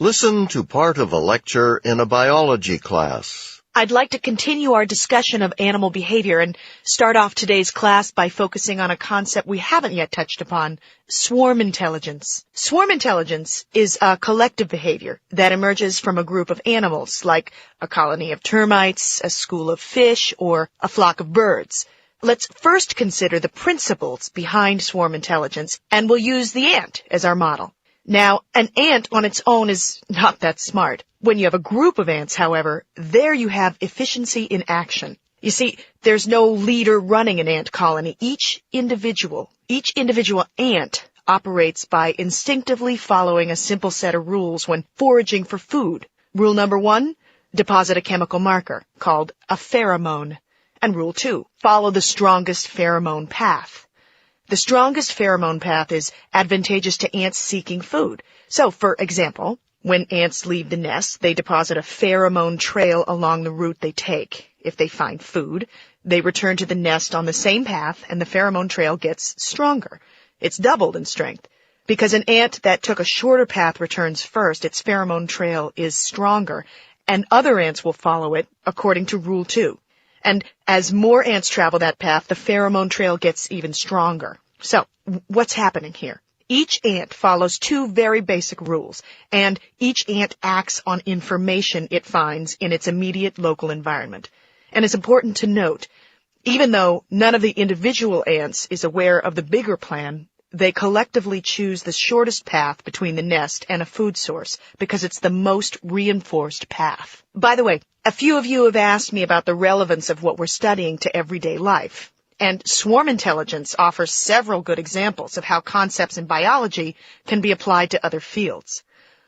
Listen to part of a lecture in a biology class. I'd like to continue our discussion of animal behavior and start off today's class by focusing on a concept we haven't yet touched upon, swarm intelligence. Swarm intelligence is a collective behavior that emerges from a group of animals, like a colony of termites, a school of fish, or a flock of birds. Let's first consider the principles behind swarm intelligence, and we'll use the ant as our model. Now, an ant on its own is not that smart. When you have a group of ants, however, there you have efficiency in action. You see, there's no leader running an ant colony. Each individual ant operates by instinctively following a simple set of rules when foraging for food. Rule number 1, deposit a chemical marker called a pheromone. And rule 2, follow the strongest pheromone path. The strongest pheromone path is advantageous to ants seeking food. So, for example, when ants leave the nest, they deposit a pheromone trail along the route they take. If they find food, they return to the nest on the same path, and the pheromone trail gets stronger. It's doubled in strength. Because an ant that took a shorter path returns first, its pheromone trail is stronger, and other ants will follow it according to Rule 2. And as more ants travel that path, the pheromone trail gets even stronger. So, what's happening here? Each ant follows 2 very basic rules, and each ant acts on information it finds in its immediate local environment. And it's important to note, even though none of the individual ants is aware of the bigger plan, they collectively choose the shortest path between the nest and a food source because it's the most reinforced path. By the way, a few of you have asked me about the relevance of what we're studying to everyday life. And swarm intelligence offers several good examples of how concepts in biology can be applied to other fields.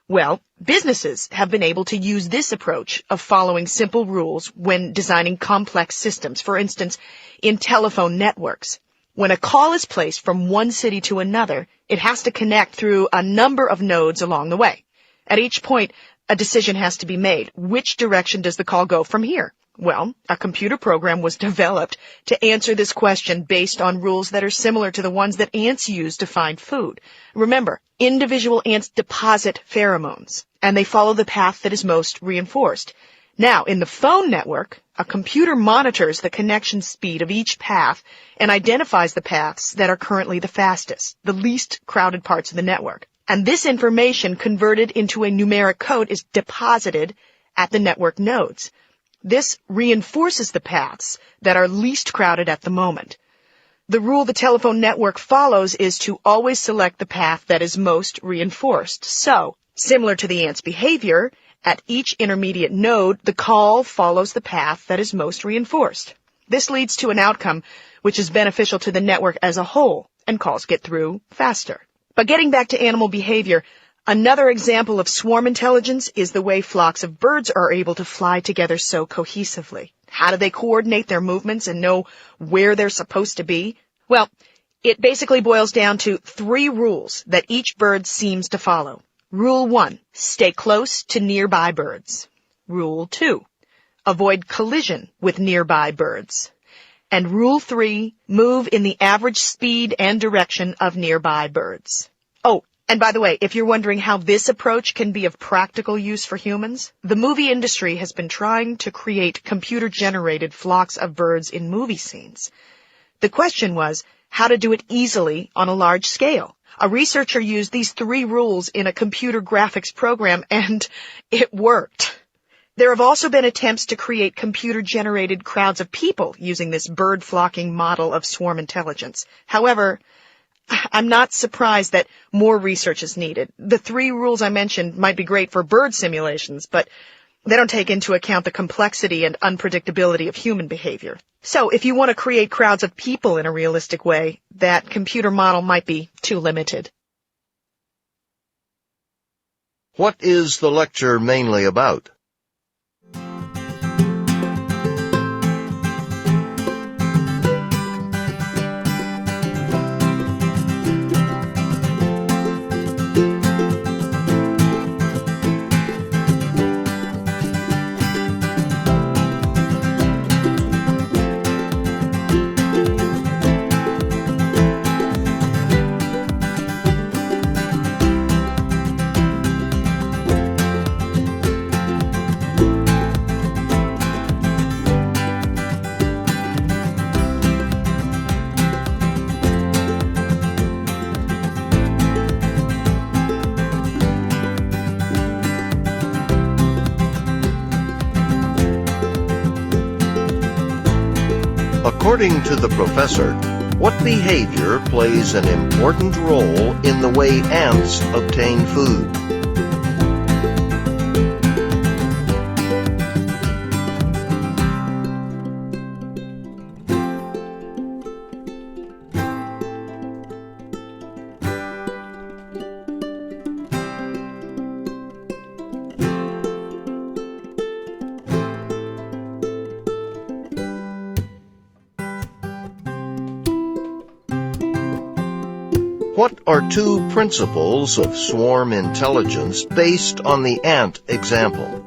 Well, businesses have been able to use this approach of following simple rules when designing complex systems, for instance, in telephone networks. When a call is placed from one city to another, it has to connect through a number of nodes along the way. At each point, a decision has to be made. Which direction does the call go from here? Well, a computer program was developed to answer this question based on rules that are similar to the ones that ants use to find food. Remember, individual ants deposit pheromones, and they follow the path that is most reinforced. Now, in the phone network, a computer monitors the connection speed of each path and identifies the paths that are currently the fastest, the least crowded parts of the network. And this information converted into a numeric code is deposited at the network nodes. This reinforces the paths that are least crowded at the moment. The rule the telephone network follows is to always select the path that is most reinforced. So, similar to the ant's behavior, at each intermediate node, the call follows the path that is most reinforced. This leads to an outcome which is beneficial to the network as a whole, and calls get through faster. But getting back to animal behavior, another example of swarm intelligence is the way flocks of birds are able to fly together so cohesively. How do they coordinate their movements and know where they're supposed to be? Well, it basically boils down to 3 rules that each bird seems to follow. Rule 1, stay close to nearby birds. Rule 2, avoid collision with nearby birds. And Rule 3, move in the average speed and direction of nearby birds. Oh, and by the way, if you're wondering how this approach can be of practical use for humans, the movie industry has been trying to create computer-generated flocks of birds in movie scenes. The question was how to do it easily on a large scale. A researcher used these 3 rules in a computer graphics program, and it worked. There have also been attempts to create computer-generated crowds of people using this bird-flocking model of swarm intelligence. However, I'm not surprised that more research is needed. The 3 rules I mentioned might be great for bird simulations, but they don't take into account the complexity and unpredictability of human behavior. So if you want to create crowds of people in a realistic way, that computer model might be too limited. What is the lecture mainly about? According to the professor, what behavior plays an important role in the way ants obtain food? What are two principles of swarm intelligence based on the ant example?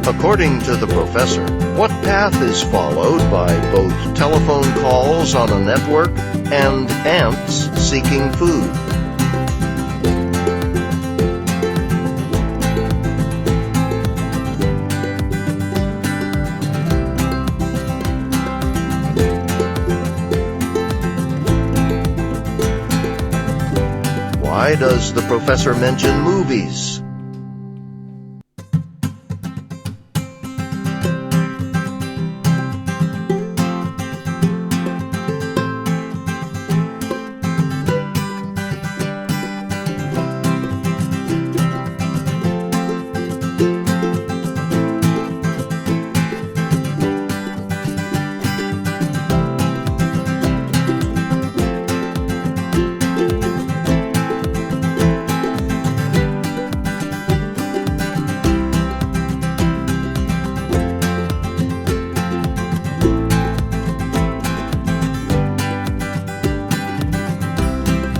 According to the professor, what path is followed by both telephone calls on a network and ants seeking food? Why does the professor mention movies?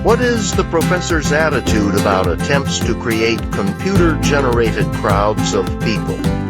What is the professor's attitude about attempts to create computer-generated crowds of people?